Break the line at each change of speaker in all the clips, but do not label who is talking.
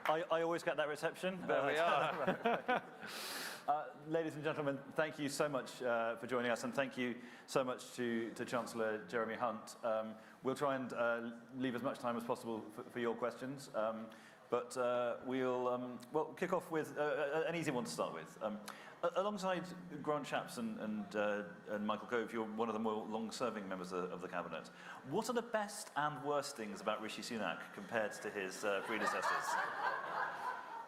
I always get that reception.
There we are.
Ladies and gentlemen, thank you so much for joining us, and thank you so much to Chancellor Jeremy Hunt. We'll try and leave as much time as possible for your questions, but we'll kick off with an easy one to start with. Alongside Grant Shapps and Michael Gove, you're one of the more long-serving members of the Cabinet. What are the best and worst things about Rishi Sunak compared to his predecessors?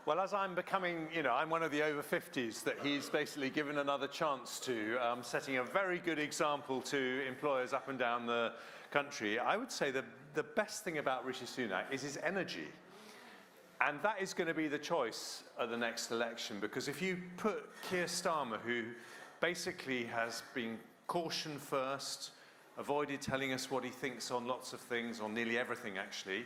Well, as I'm becoming, I'm one of the over 50s that he's basically given another chance to, setting a very good example to employers up and down the country. I would say that the best thing about Rishi Sunak is his energy. And that is going to be the choice at the next election, because if you put Keir Starmer, who basically has been caution first, avoided telling us what he thinks on lots of things, on nearly everything actually,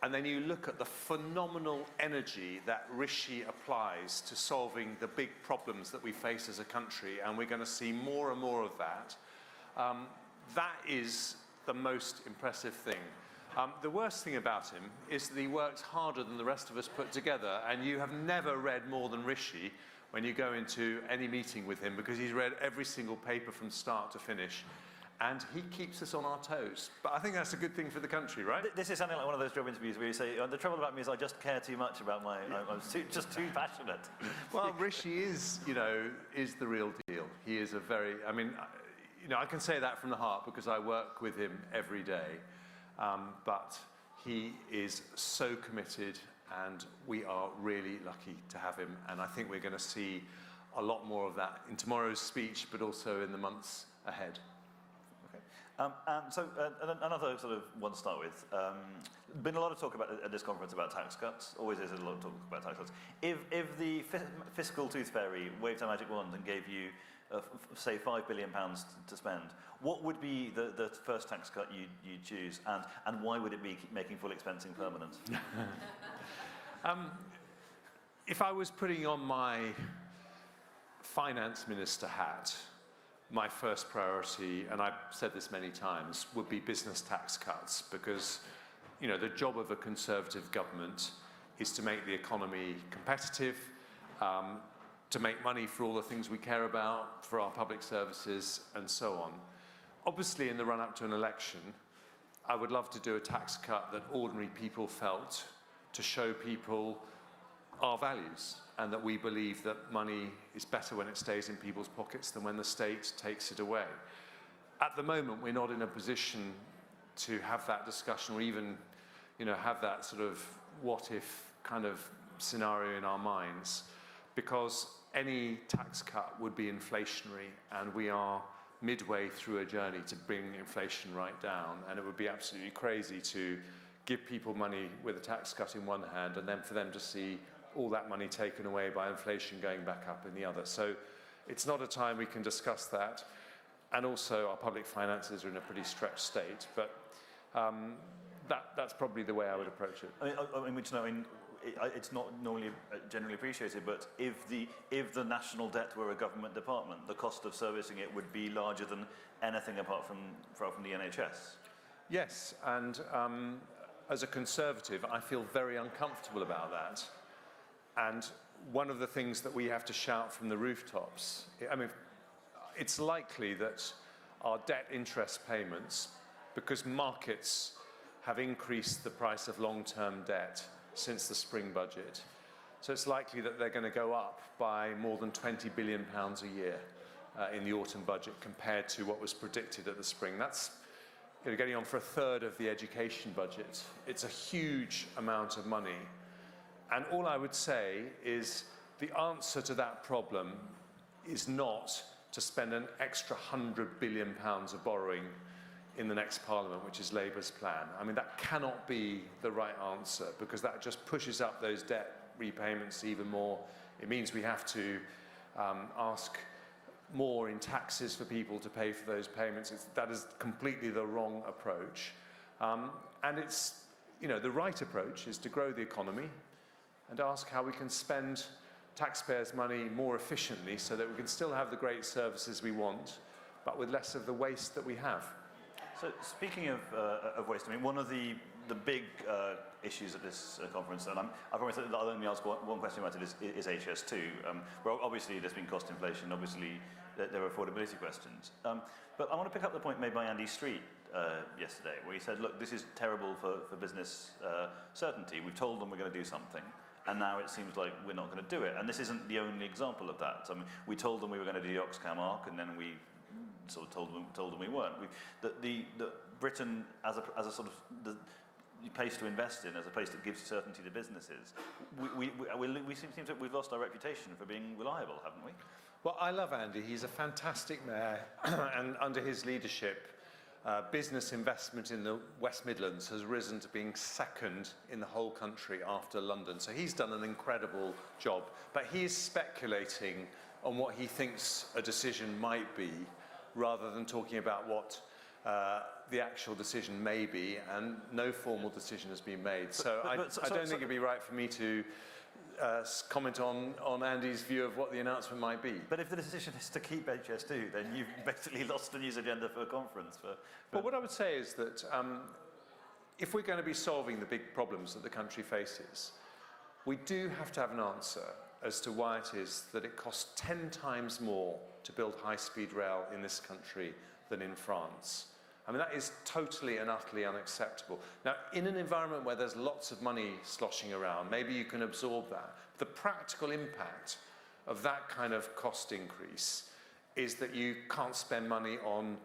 and then you look at the phenomenal energy that Rishi applies to solving the big problems that we face as a country, and we're going to see more and more of that, that is the most impressive thing. The worst thing about him is that he works harder than the rest of us put together, and you have never read more than Rishi when you go into any meeting with him, because he's read every single paper from start to finish, and he keeps us on our toes. But I think that's a good thing for the country, right?
This is something like one of those job interviews where you say, the trouble about me is I just care too much about I'm just too passionate.
Well, Rishi is, is the real deal. He is a very, I can say that from the heart because I work with him every day. But he is so committed, and we are really lucky to have him. And I think we're going to see a lot more of that in tomorrow's speech, but also in the months ahead.
Okay. And so another sort of one to start with. Been a lot of talk at this conference about tax cuts. Always is a lot of talk about tax cuts. If the fiscal tooth fairy waved a magic wand and gave you say £5 billion to spend, what would be the first tax cut you'd choose, and why would it be making full expensing permanent?
If I was putting on my finance minister hat, my first priority, and I've said this many times, would be business tax cuts, because the job of a Conservative government is to make the economy competitive, to make money for all the things we care about, for our public services, and so on. Obviously, in the run-up to an election, I would love to do a tax cut that ordinary people felt, to show people our values, and that we believe that money is better when it stays in people's pockets than when the state takes it away. At the moment, we're not in a position to have that discussion, or even, have that sort of what-if kind of scenario in our minds, because any tax cut would be inflationary, and we are midway through a journey to bring inflation right down, and it would be absolutely crazy to give people money with a tax cut in one hand and then for them to see all that money taken away by inflation going back up in the other. So it's not a time we can discuss that, and also our public finances are in a pretty stretched state, but that's probably the way I would approach it.
It's not normally generally appreciated, but if the national debt were a government department, the cost of servicing it would be larger than anything apart from the NHS.
Yes, and as a Conservative, I feel very uncomfortable about that. And one of the things that we have to shout from the rooftops, it's likely that our debt interest payments, because markets have increased the price of long-term debt since the spring budget. So it's likely that they're going to go up by more than £20 billion a year in the autumn budget compared to what was predicted at the spring. That's getting on for a third of the education budget. It's a huge amount of money. And all I would say is the answer to that problem is not to spend an extra £100 billion of borrowing in the next Parliament, which is Labour's plan. That cannot be the right answer, because that just pushes up those debt repayments even more. It means we have to ask more in taxes for people to pay for those payments. That is completely the wrong approach. And it's, the right approach is to grow the economy and ask how we can spend taxpayers' money more efficiently so that we can still have the great services we want, but with less of the waste that we have.
So speaking of waste, one of the big issues at this conference, and I promise that I'll only ask one question about it, is HS2. Well, obviously there's been cost inflation, obviously there are affordability questions. But I want to pick up the point made by Andy Street yesterday, where he said, look, this is terrible for business certainty. We've told them we're going to do something, and now it seems like we're not going to do it. And this isn't the only example of that. I mean, we told them we were going to do the Oxcam arc, and then we sort of told them we weren't. The Britain, as a sort of the place to invest in, as a place that gives certainty to businesses, we seem to we've lost our reputation for being reliable, haven't we?
Well, I love Andy. He's a fantastic mayor, and under his leadership, business investment in the West Midlands has risen to being second in the whole country after London. So he's done an incredible job. But he is speculating on what he thinks a decision might be, rather than talking about what the actual decision may be, and no formal decision has been made. So I don't think it'd be right for me to comment on Andy's view of what the announcement might be.
But if the decision is to keep HS2, then you've basically lost the news agenda for a conference.
Well, what I would say is that if we're going to be solving the big problems that the country faces, we do have to have an answer as to why it is that it costs 10 times more to build high-speed rail in this country than in France. I mean, that is totally and utterly unacceptable. Now, in an environment where there's lots of money sloshing around, maybe you can absorb that. The practical impact of that kind of cost increase is that you can't spend money on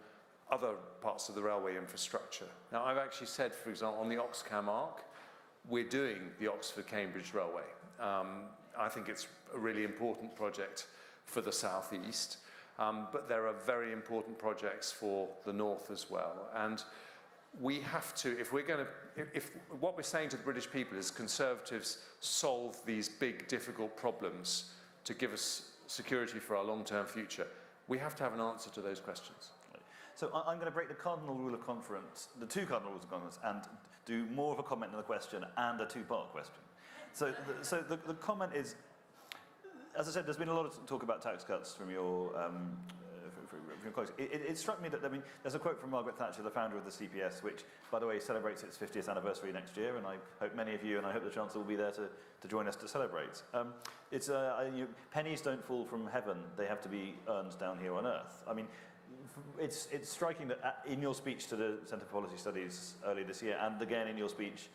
other parts of the railway infrastructure. Now, I've actually said, for example, on the Oxcam arc, we're doing the Oxford-Cambridge Railway. I think it's a really important project for the South East. But there are very important projects for the north as well. And we have to, if what we're saying to the British people is Conservatives solve these big, difficult problems to give us security for our long-term future, we have to have an answer to those questions.
So I'm going to break the cardinal rule of conference, the two cardinal rules of conference, and do more of a comment than a question and a two-part question. So the comment is, as I said, there's been a lot of talk about tax cuts from your colleagues. It struck me that, I mean, there's a quote from Margaret Thatcher, the founder of the CPS, which, by the way, celebrates its 50th anniversary next year, and I hope many of you, and I hope the Chancellor will be there to join us to celebrate. Pennies don't fall from heaven, they have to be earned down here on earth. I mean, it's striking that in your speech to the Centre for Policy Studies earlier this year, and again in your speech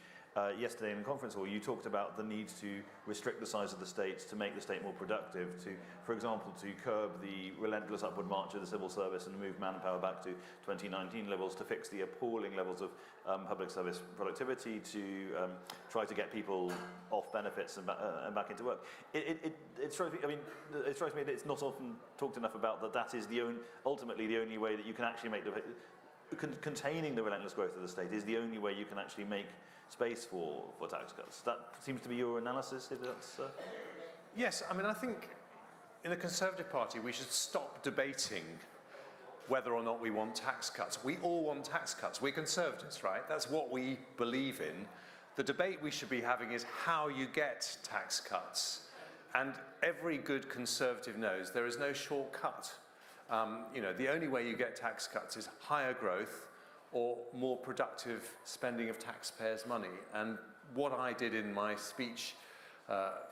yesterday in the conference hall, you talked about the need to restrict the size of the state, to make the state more productive, to, for example, to curb the relentless upward march of the civil service and move manpower back to 2019 levels, to fix the appalling levels of public service productivity, to try to get people off benefits and back into work. It strikes me, I mean, it strikes me that it's not often talked enough about that is ultimately the only way that you can actually make containing the relentless growth of the state is the only way you can actually make space for tax cuts. That seems to be your analysis, if that's...
Yes, I mean, I think in the Conservative Party we should stop debating whether or not we want tax cuts. We all want tax cuts. We're Conservatives, right? That's what we believe in. The debate we should be having is how you get tax cuts. And every good Conservative knows there is no shortcut. The only way you get tax cuts is higher growth or more productive spending of taxpayers' money. And what I did in my speech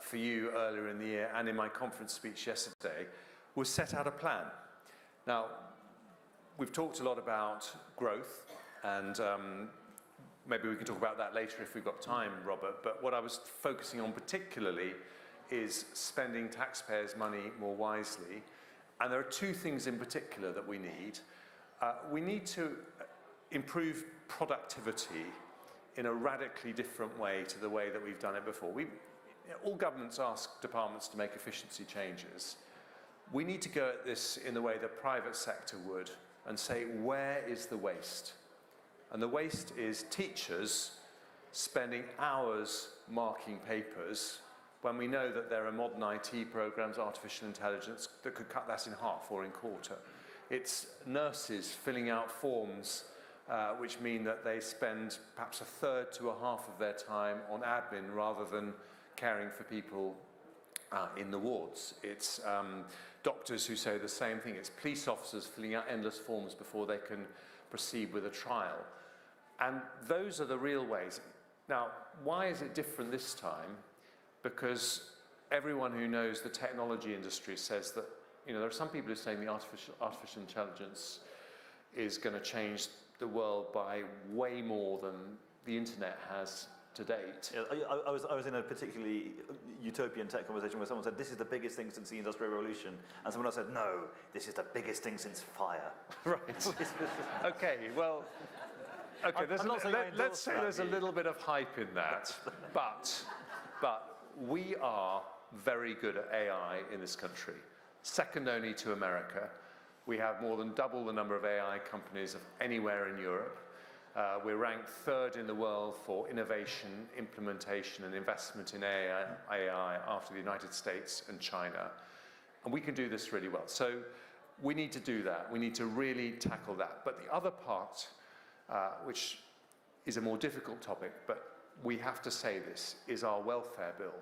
for you earlier in the year and in my conference speech yesterday was set out a plan. Now, we've talked a lot about growth, and maybe we can talk about that later if we've got time, Robert, but what I was focusing on particularly is spending taxpayers' money more wisely. And there are two things in particular that we need. We need to improve productivity in a radically different way to the way that we've done it before. All governments ask departments to make efficiency changes. We need to go at this in the way the private sector would and say, where is the waste? And the waste is teachers spending hours marking papers when we know that there are modern IT programs, artificial intelligence, that could cut that in half or in quarter. It's nurses filling out forms which mean that they spend perhaps a third to a half of their time on admin rather than caring for people in the wards. It's doctors who say the same thing. It's police officers filling out endless forms before they can proceed with a trial. And those are the real ways. Now, why is it different this time? Because everyone who knows the technology industry says that, there are some people who are saying the artificial intelligence is going to change the world by way more than the internet has to date.
Yeah, I was in a particularly utopian tech conversation where someone said, this is the biggest thing since the Industrial Revolution. And someone else said, no, this is the biggest thing since fire.
Right. Okay, well, okay, let's say there's a little bit of hype in that. But we are very good at AI in this country, second only to America. We have more than double the number of AI companies of anywhere in Europe. We're ranked third in the world for innovation, implementation, and investment in AI after the United States and China. And we can do this really well. So we need to do that. We need to really tackle that. But the other part, which is a more difficult topic, but we have to say this, is our welfare bill.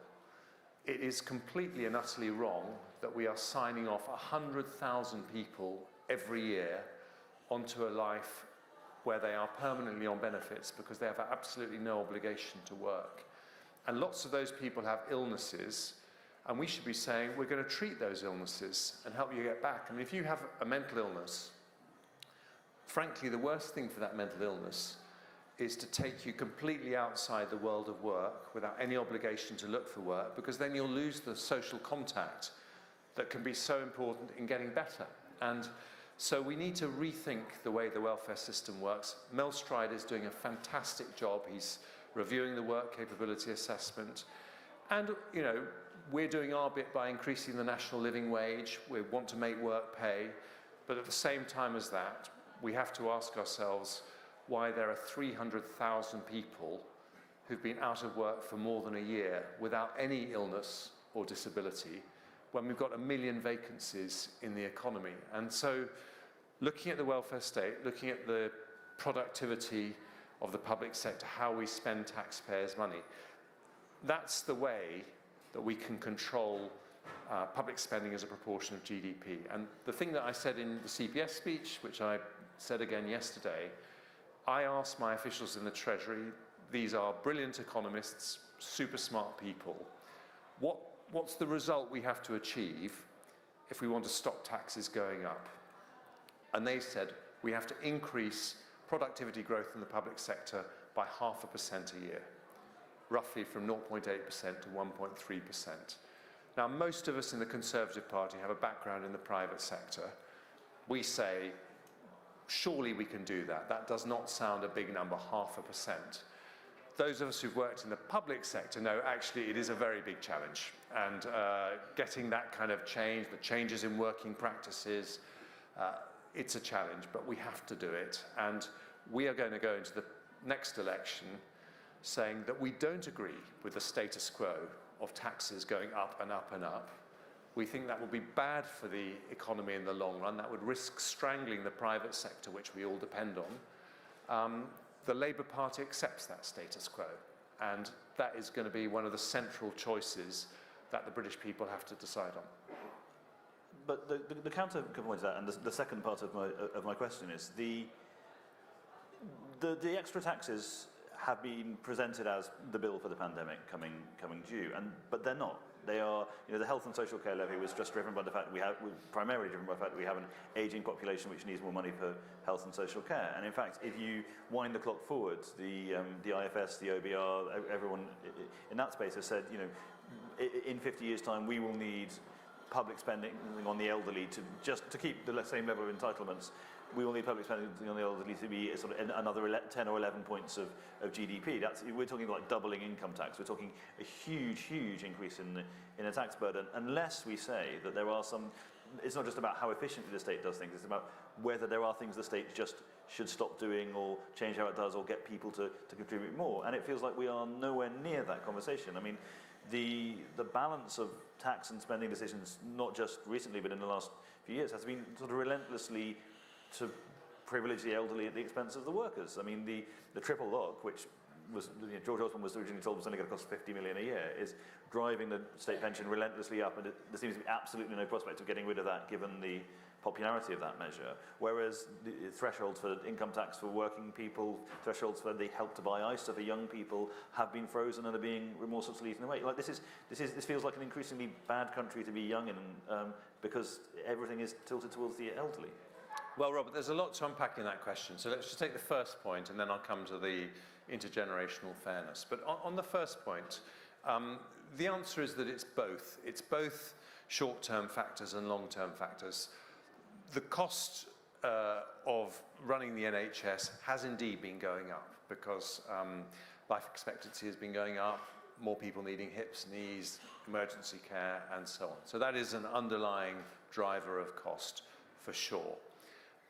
It is completely and utterly wrong that we are signing off 100,000 people every year onto a life where they are permanently on benefits because they have absolutely no obligation to work. And lots of those people have illnesses, and we should be saying, we're going to treat those illnesses and help you get back. I mean, if you have a mental illness, frankly, the worst thing for that mental illness is to take you completely outside the world of work without any obligation to look for work, because then you'll lose the social contact that can be so important in getting better. And so we need to rethink the way the welfare system works. Mel Stride is doing a fantastic job. He's reviewing the work capability assessment. And, we're doing our bit by increasing the national living wage. We want to make work pay. But at the same time as that, we have to ask ourselves why there are 300,000 people who've been out of work for more than a year without any illness or disability, when we've got 1 million vacancies in the economy. And so looking at the welfare state, looking at the productivity of the public sector, how we spend taxpayers' money, that's the way that we can control public spending as a proportion of GDP. And the thing that I said in the CPS speech, which I said again yesterday, I asked my officials in the Treasury, these are brilliant economists, super smart people, what's the result we have to achieve if we want to stop taxes going up? And they said we have to increase productivity growth in the public sector by 0.5% a year, roughly from 0.8% to 1.3%. Now, most of us in the Conservative Party have a background in the private sector. We say, surely we can do that. That does not sound a big number, 0.5%. Those of us who've worked in the public sector know actually it is a very big challenge. And getting that kind of change, the changes in working practices, it's a challenge, but we have to do it. And we are going to go into the next election saying that we don't agree with the status quo of taxes going up and up and up. We think that would be bad for the economy in the long run. That would risk strangling the private sector, which we all depend on. The Labour Party accepts that status quo, and that is going to be one of the central choices that the British people have to decide on.
But the counter-point to that, and the second part of my question is, the extra taxes have been presented as the bill for the pandemic coming due, but they're not. They are, the health and social care levy was just driven by the fact primarily driven by the fact that we have an ageing population which needs more money for health and social care. And in fact, if you wind the clock forward, the IFS, the OBR, everyone in that space has said, in 50 years' time, we will need public spending on the elderly to keep the same level of entitlements. We will need public spending on the elderly to be sort of another 10 or 11 points of GDP. We're talking like doubling income tax. We're talking a huge, huge increase in the tax burden, unless we say that there are some. It's not just about how efficiently the state does things. It's about whether there are things the state just should stop doing or change how it does or get people to contribute more. And it feels like we are nowhere near that conversation. I mean, the balance of tax and spending decisions, not just recently but in the last few years, has been sort of relentlessly to privilege the elderly at the expense of the workers. I mean, the triple lock, which George Osborne was originally told was only going to cost 50 million a year, is driving the state pension relentlessly up, and there seems to be absolutely no prospect of getting rid of that given the popularity of that measure. Whereas the thresholds for income tax for working people, thresholds for the help to buy ISA for young people have been frozen and are being remorselessly eaten away. Like this feels like an increasingly bad country to be young in, because everything is tilted towards the elderly.
Well, Robert, there's a lot to unpack in that question. So let's just take the first point, and then I'll come to the intergenerational fairness. But on the first point, the answer is that it's both. It's both short-term factors and long-term factors. The cost of running the NHS has indeed been going up because life expectancy has been going up, more people needing hips, knees, emergency care, and so on. So that is an underlying driver of cost for sure.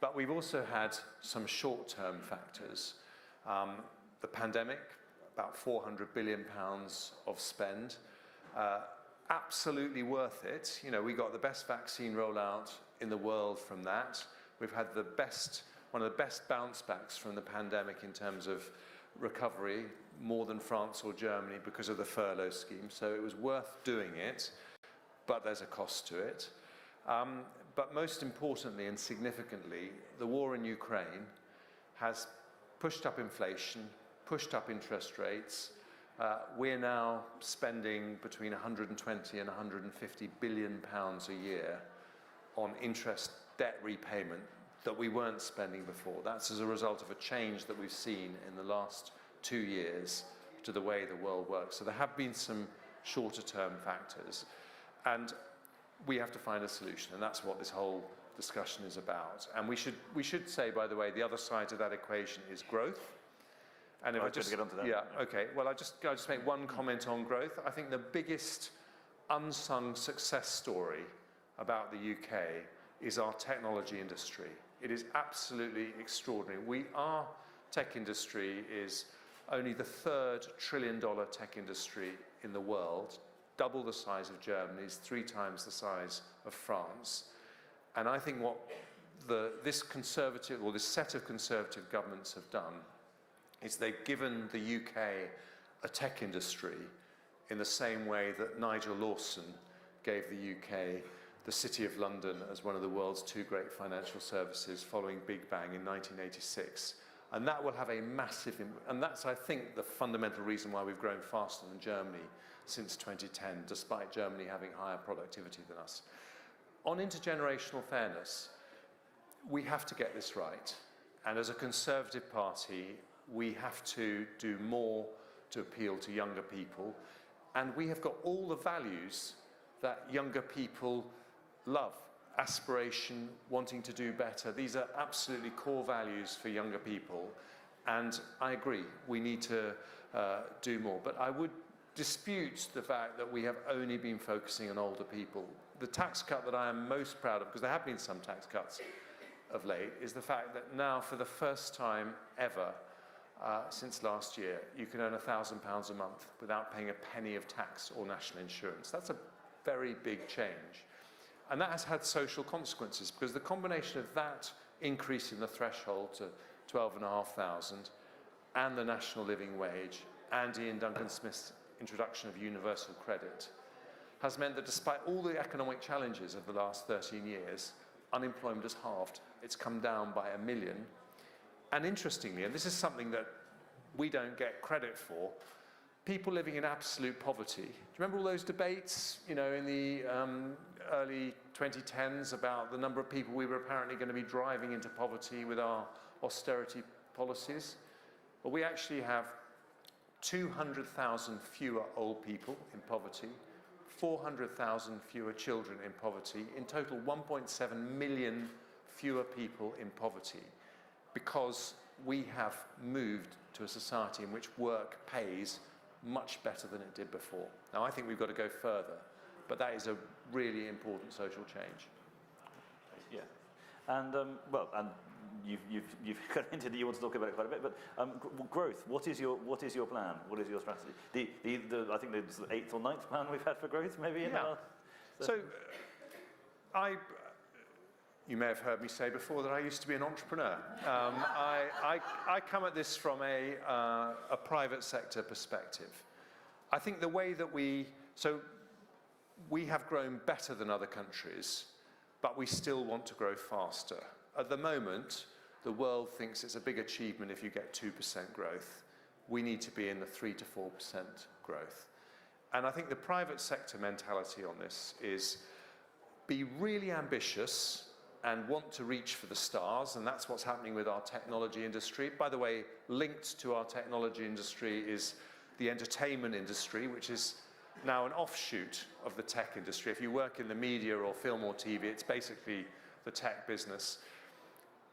But we've also had some short-term factors. The pandemic, about £400 billion of spend, absolutely worth it. You know, we got the best vaccine rollout in the world from that. We've had one of the best bounce backs from the pandemic in terms of recovery, more than France or Germany because of the furlough scheme. So it was worth doing it, but there's a cost to it. But most importantly and significantly, the war in Ukraine has pushed up inflation, pushed up interest rates. We're now spending between 120 and 150 billion pounds a year on interest debt repayment that we weren't spending before. That's as a result of a change that we've seen in the last 2 years to the way the world works. So there have been some shorter term factors, and we have to find a solution, and that's what this whole discussion is about. And we should say, by the way, the other side of that equation is growth. And if I just
get onto that.
Yeah, okay. Well, I'll just make one comment on growth. I think the biggest unsung success story about the UK is our technology industry. It is absolutely extraordinary. Our tech industry is only the third $1 trillion tech industry in the world, double the size of Germany's, 3 times the size of France. And I think what this set of conservative governments have done is they've given the UK a tech industry in the same way that Nigel Lawson gave the UK the City of London as one of the world's 2 great financial services following Big Bang in 1986. And that will have a massive, and that's, I think, the fundamental reason why we've grown faster than Germany since 2010, despite Germany having higher productivity than us. On intergenerational fairness, we have to get this right. And as a Conservative Party, we have to do more to appeal to younger people. And we have got all the values that younger people love. Aspiration, wanting to do better. These are absolutely core values for younger people. And I agree, we need to do more. But I would dispute the fact that we have only been focusing on older people. The tax cut that I am most proud of, because there have been some tax cuts of late, is the fact that now, for the first time ever, since last year, you can earn £1,000 a month without paying a penny of tax or national insurance. That's a very big change. And that has had social consequences, because the combination of that increase in the threshold to 12,500 and the national living wage and Ian Duncan Smith's introduction of universal credit has meant that despite all the economic challenges of the last 13 years, unemployment has halved. It's come down by 1 million. And interestingly, and this is something that we don't get credit for, people living in absolute poverty. Do you remember all those debates, in the early 2010s about the number of people we were apparently going to be driving into poverty with our austerity policies? Well, we actually have 200,000 fewer old people in poverty, 400,000 fewer children in poverty, in total 1.7 million fewer people in poverty, because we have moved to a society in which work pays much better than it did before. Now, I think we've got to go further, but that is a really important social change.
Yeah, and and you've kind of hinted that you want to talk about it quite a bit, but growth. What is your plan? What is your strategy? I think it's the 8th or 9th plan we've had for growth, maybe.
Yeah. So, you may have heard me say before that I used to be an entrepreneur. I come at this from a private sector perspective. I think the way that we have grown better than other countries, but we still want to grow faster. At the moment, the world thinks it's a big achievement if you get 2% growth. We need to be in the 3 to 4% growth. And I think the private sector mentality on this is be really ambitious and want to reach for the stars, and that's what's happening with our technology industry. By the way, linked to our technology industry is the entertainment industry, which is now an offshoot of the tech industry. If you work in the media or film or TV, it's basically the tech business.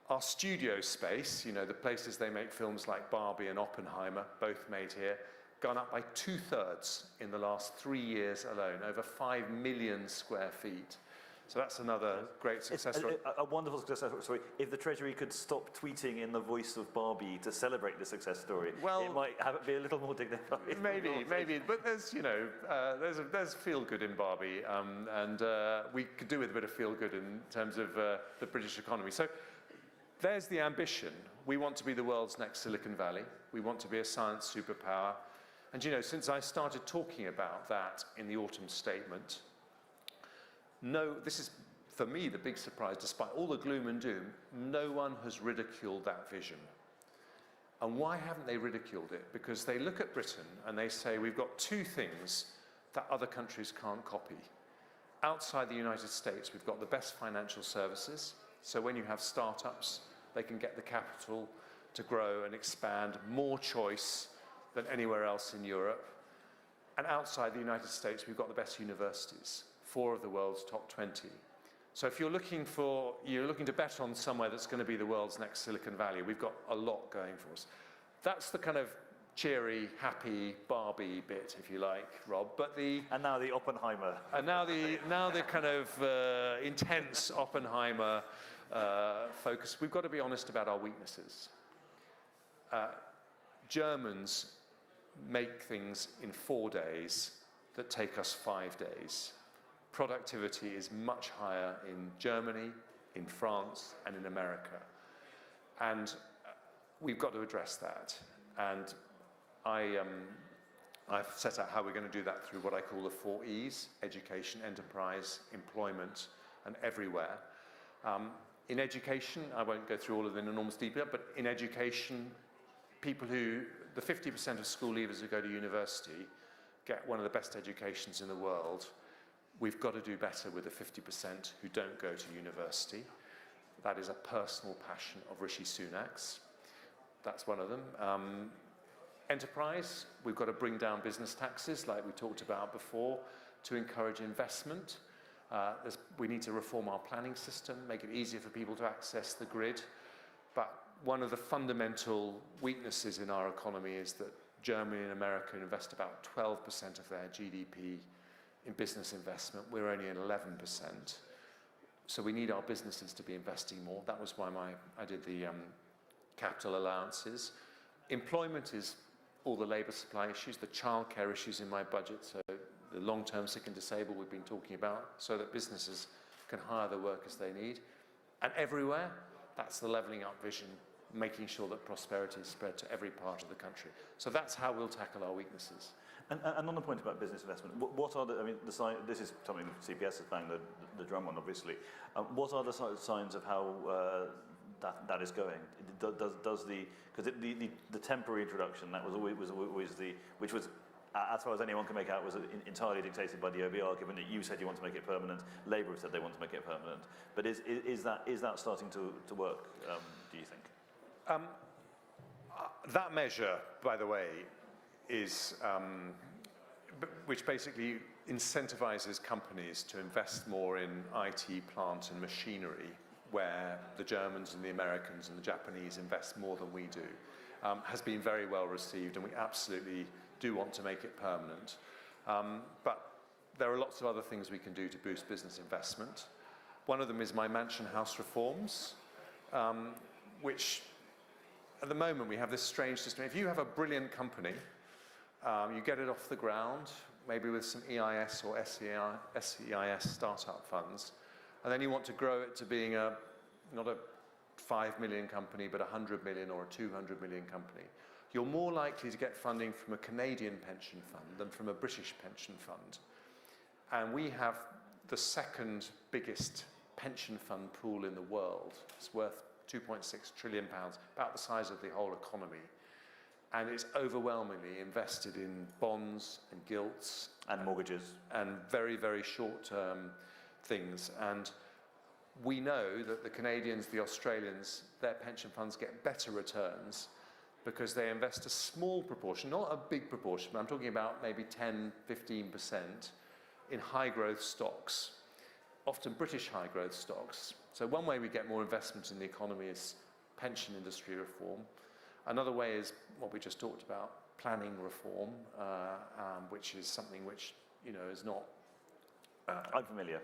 Our studio space, you know, the places they make films like Barbie and Oppenheimer, both made here, gone up by 2/3 in the last 3 years alone, over 5 million square feet. So that's another great success story.
A wonderful success story. If the Treasury could stop tweeting in the voice of Barbie to celebrate the success story,
well,
it might be a little more dignified.
Maybe, but there's, you know, there's feel good in Barbie, and we could do with a bit of feel good in terms of the British economy. So there's the ambition. We want to be the world's next Silicon Valley. We want to be a science superpower. And, you know, since I started talking about that in the autumn statement, this is, for me, the big surprise. Despite all the gloom and doom, no one has ridiculed that vision. And why haven't they ridiculed it? Because they look at Britain and they say, we've got two things that other countries can't copy. Outside the United States, we've got the best financial services. So when you have startups, they can get the capital to grow and expand, more choice than anywhere else in Europe. And outside the United States, we've got the best universities. 4 of the world's top 20. So if you're looking to bet on somewhere that's going to be the world's next Silicon Valley, we've got a lot going for us. That's the kind of cheery, happy Barbie bit, if you like, Rob.
And now the Oppenheimer.
And now the kind of intense Oppenheimer focus. We've got to be honest about our weaknesses. Germans make things in 4 days that take us 5 days. Productivity is much higher in Germany, in France, and in America. And we've got to address that. And I've set out how we're going to do that through what I call the 4 E's: education, enterprise, employment, and everywhere. In education, I won't go through all of them in enormous detail, but in education, the 50% of school leavers who go to university get one of the best educations in the world. We've got to do better with the 50% who don't go to university. That is a personal passion of Rishi Sunak's. That's one of them. Enterprise, we've got to bring down business taxes, like we talked about before, to encourage investment. We need to reform our planning system, make it easier for people to access the grid. But one of the fundamental weaknesses in our economy is that Germany and America invest about 12% of their GDP in business investment. We're only at 11%. So we need our businesses to be investing more. That was why I did the capital allowances. Employment is all the labour supply issues, the childcare issues in my budget, so the long-term sick and disabled we've been talking about, so that businesses can hire the workers they need. And everywhere, that's the levelling up vision, making sure that prosperity is spread to every part of the country. So that's how we'll tackle our weaknesses.
And on the point about business investment, what are this is something CPS has banged the drum on, obviously. What are the signs of how that is going? Does because the temporary introduction, that was always which was, as far as anyone can make out, was entirely dictated by the OBR, given that you said you want to make it permanent, Labour said they want to make it permanent. But is that starting to work, do you think?
That measure, by the way, is which basically incentivizes companies to invest more in IT plant and machinery, where the Germans and the Americans and the Japanese invest more than we do, has been very well received, and we absolutely do want to make it permanent. But there are lots of other things we can do to boost business investment. One of them is my mansion house reforms, which at the moment we have this strange system. If you have a brilliant company, you get it off the ground, maybe with some EIS or SEIS startup funds, and then you want to grow it to being not a 5 million company, but a 100 million or a 200 million company, you're more likely to get funding from a Canadian pension fund than from a British pension fund. And we have the second biggest pension fund pool in the world. It's worth £2.6 trillion, about the size of the whole economy. And it's overwhelmingly invested in bonds and gilts.
And mortgages.
And very, very short-term things. And we know that the Canadians, the Australians, their pension funds get better returns because they invest a small proportion, not a big proportion, but I'm talking about maybe 10, 15% in high-growth stocks, often British high-growth stocks. So one way we get more investment in the economy is pension industry reform. Another way is what we just talked about, planning reform, which is something which, you know, is not...
I'm familiar.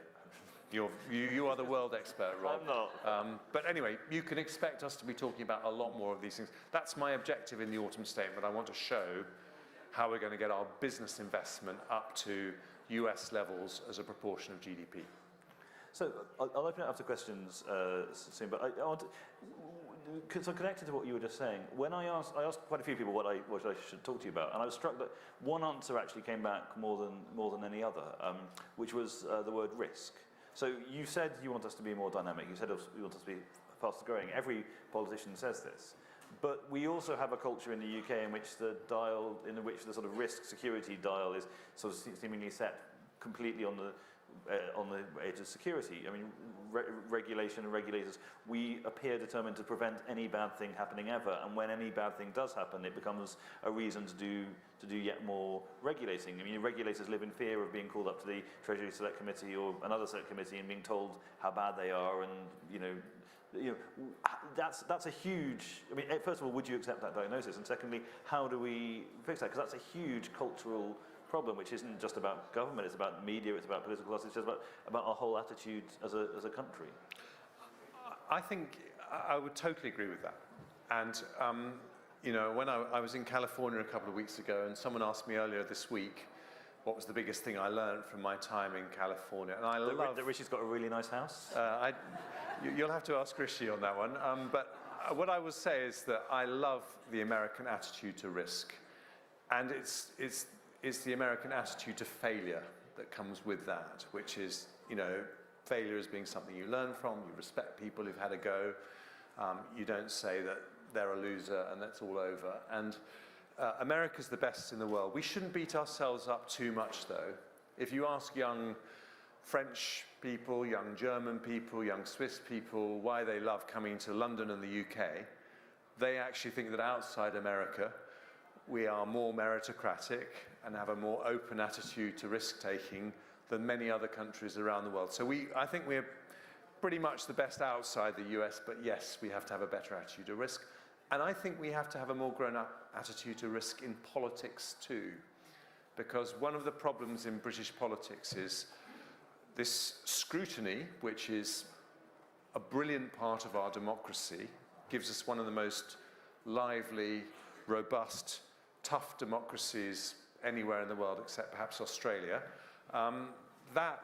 You are the world expert, Rob.
I'm not.
But anyway, you can expect us to be talking about a lot more of these things. That's my objective in the autumn statement. I want to show how we're going to get our business investment up to US levels as a proportion of GDP.
So I'll open it up to questions soon, but I want to, so connected to what you were just saying, when I asked quite a few people what I should talk to you about, and I was struck that one answer actually came back more than any other, which was the word risk. So you said you want us to be more dynamic. You said you want us to be faster growing. Every politician says this. But we also have a culture in the UK in which the sort of risk security dial is sort of seemingly set completely on the edge of security. I mean, regulation and regulators, we appear determined to prevent any bad thing happening ever, and when any bad thing does happen, it becomes a reason to do yet more regulating. I mean, regulators live in fear of being called up to the Treasury Select Committee or another Select Committee and being told how bad they are, and that's a huge. I mean, first of all, would you accept that diagnosis? And secondly, how do we fix that? Because that's a huge cultural problem, which isn't just about government, it's about media, it's about political class, it's just about our whole attitude as a country.
I think I would totally agree with that. And, when I was in California a couple of weeks ago, and someone asked me earlier this week what was the biggest thing I learned from my time in California. And I love...
That Rishi's got a really nice house?
You'll have to ask Rishi on that one. But what I would say is that I love the American attitude to risk. And it's the American attitude to failure that comes with that, which is, failure as being something you learn from, you respect people who've had a go, you don't say that they're a loser and that's all over. And America's the best in the world. We shouldn't beat ourselves up too much, though. If you ask young French people, young German people, young Swiss people why they love coming to London and the UK, they actually think that outside America, we are more meritocratic and have a more open attitude to risk-taking than many other countries around the world. So I think we're pretty much the best outside the US, but yes, we have to have a better attitude to risk. And I think we have to have a more grown-up attitude to risk in politics too. Because one of the problems in British politics is this scrutiny, which is a brilliant part of our democracy, gives us one of the most lively, robust, tough democracies anywhere in the world except perhaps Australia. That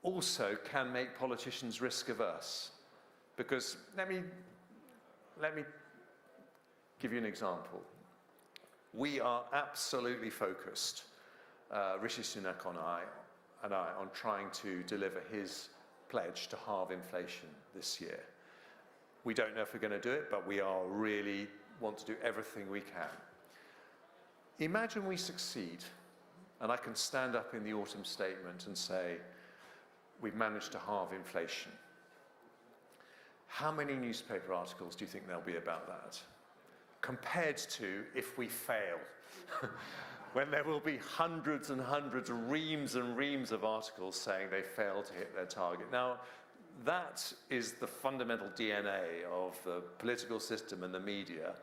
also can make politicians risk averse. Because let me give you an example. We are absolutely focused, Rishi Sunak and I, on trying to deliver his pledge to halve inflation this year. We don't know if we're going to do it, but we are really want to do everything we can. Imagine we succeed, and I can stand up in the autumn statement and say, we've managed to halve inflation. How many newspaper articles do you think there'll be about that? Compared to if we fail, when there will be hundreds and hundreds, reams and reams of articles saying they failed to hit their target. Now, that is the fundamental DNA of the political system and the media.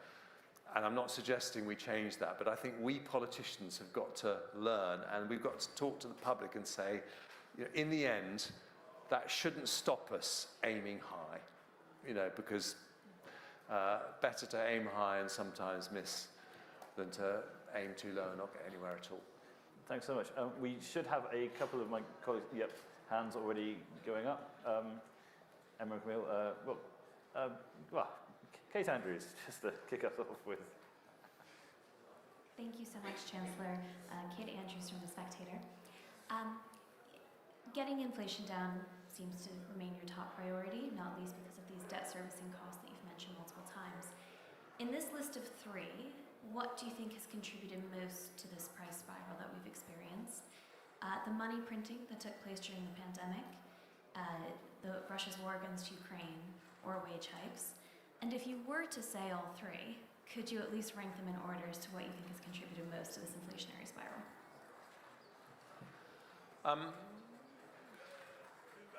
And I'm not suggesting we change that, but I think we politicians have got to learn, and we've got to talk to the public and say, in the end, that shouldn't stop us aiming high, because better to aim high and sometimes miss than to aim too low and not get anywhere at all.
Thanks so much. We should have a couple of my colleagues. Yep, hands already going up. Emma and Camille, well, Kate Andrews, just to kick us off with.
Thank you so much, Chancellor. Kate Andrews from The Spectator. Getting inflation down seems to remain your top priority, not least because of these debt servicing costs that you've mentioned multiple times. In this list of three, what do you think has contributed most to this price spiral that we've experienced? The money printing that took place during the pandemic, Russia's war against Ukraine, or wage hikes? And if you were to say all three, could you at least rank them in order as to what you think has contributed most to this inflationary spiral?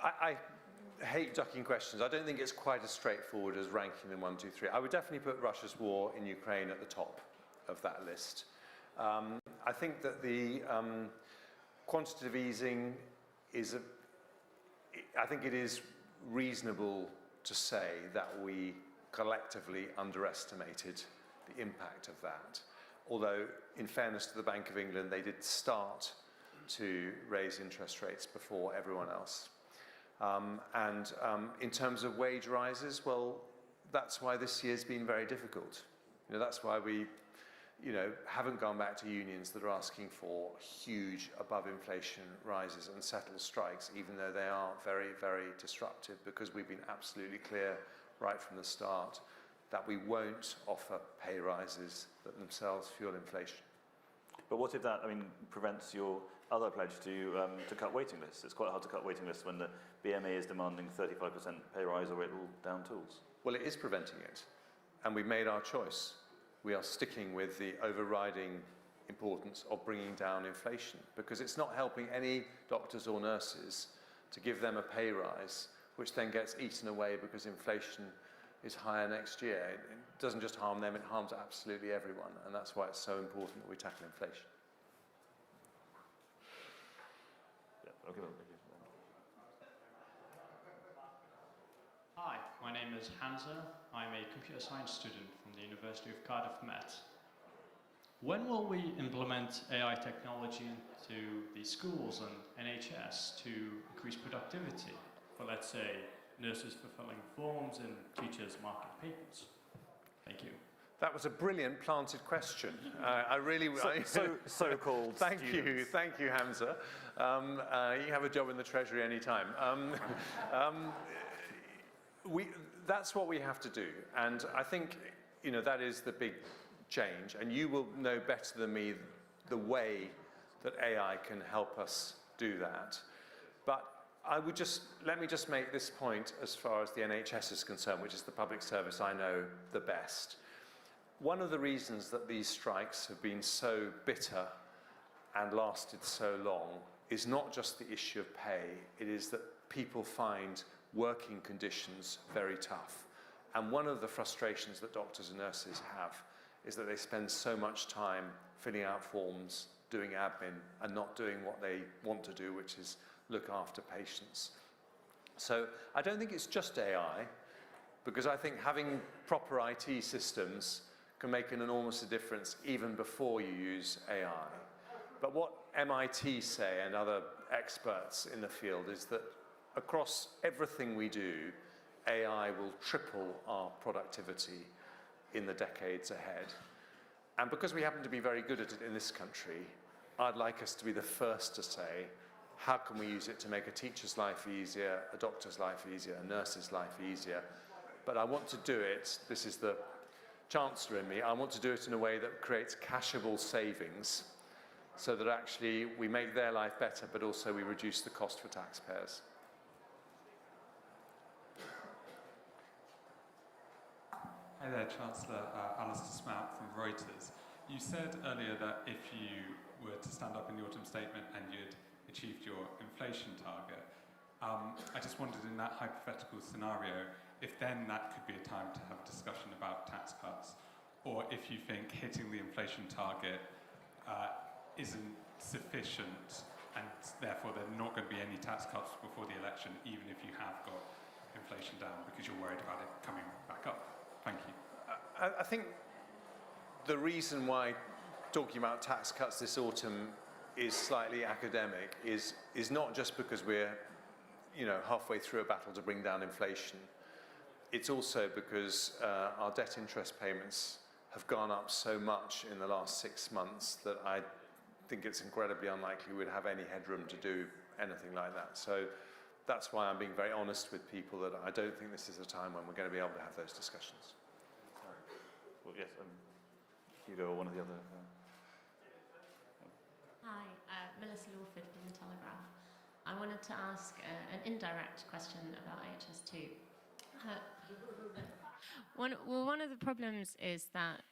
I hate ducking questions. I don't think it's quite as straightforward as ranking them 1, 2, 3. I would definitely put Russia's war in Ukraine at the top of that list. I think that the quantitative easing is I think it is reasonable to say that we collectively underestimated the impact of that. Although, in fairness to the Bank of England, they did start to raise interest rates before everyone else. In terms of wage rises, well, that's why this year's been very difficult. That's why we, haven't gone back to unions that are asking for huge above-inflation rises and settled strikes, even though they are very, very disruptive, because we've been absolutely clear right from the start that we won't offer pay rises that themselves fuel inflation.
But what if that, prevents your other pledge to cut waiting lists? It's quite hard to cut waiting lists when the BMA is demanding 35% pay rise or it'll down tools.
Well, it is preventing it, and we've made our choice. We are sticking with the overriding importance of bringing down inflation, because it's not helping any doctors or nurses to give them a pay rise, which then gets eaten away because inflation is higher next year. It doesn't just harm them, it harms absolutely everyone, and that's why it's so important that we tackle inflation.
Yeah, okay.
Hi, my name is Hamza. I'm a computer science student from the University of Cardiff, Met. When will we implement AI technology into the schools and NHS to increase productivity for, let's say, nurses fulfilling forms and teachers marking papers? Thank you.
That was a brilliant planted question. I really...
So-called
Thank
students.
you, Hamza. You have a job in the Treasury anytime. That's what we have to do, and I think that is the big change, and you will know better than me the way that AI can help us do that. But let me just make this point as far as the NHS is concerned, which is the public service I know the best. One of the reasons that these strikes have been so bitter and lasted so long is not just the issue of pay, it is that people find working conditions very tough. And one of the frustrations that doctors and nurses have is that they spend so much time filling out forms, doing admin, and not doing what they want to do, which is look after patients. So I don't think it's just AI, because I think having proper IT systems can make an enormous difference even before you use AI. But what MIT say and other experts in the field is that across everything we do, AI will triple our productivity in the decades ahead. And because we happen to be very good at it in this country, I'd like us to be the first to say, how can we use it to make a teacher's life easier, a doctor's life easier, a nurse's life easier? But I want to do it, this is the Chancellor in me, I want to do it in a way that creates cashable savings so that actually we make their life better, but also we reduce the cost for taxpayers.
Hi there, Chancellor. Alistair Smout from Reuters. You said earlier that if you were to stand up in the autumn statement and you'd achieved your inflation target, I just wondered in that hypothetical scenario, if then that could be a time to have a discussion about tax cuts, or if you think hitting the inflation target isn't sufficient and therefore there are not going to be any tax cuts before the election, even if you have got inflation down, because you're worried about it coming back up. Thank you.
I think the reason why talking about tax cuts this autumn is slightly academic is not just because we're halfway through a battle to bring down inflation. It's also because our debt interest payments have gone up so much in the last 6 months that I think it's incredibly unlikely we'd have any headroom to do anything like that. So that's why I'm being very honest with people that I don't think this is a time when we're going to be able to have those discussions.
Well, yes, Hugo or one of the other.
Hi, Melissa Lawford from The Telegraph. I wanted to ask an indirect question about HS2. One of the problems is that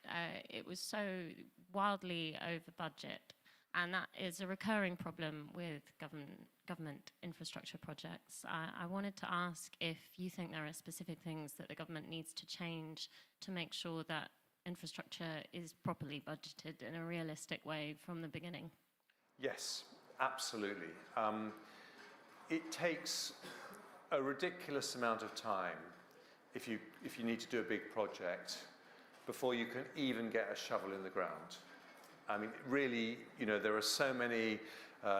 it was so wildly over budget, and that is a recurring problem with government infrastructure projects. I wanted to ask if you think there are specific things that the government needs to change to make sure that infrastructure is properly budgeted in a realistic way from the beginning.
Yes, absolutely. It takes a ridiculous amount of time if you need to do a big project before you can even get a shovel in the ground. I mean, really, there are so many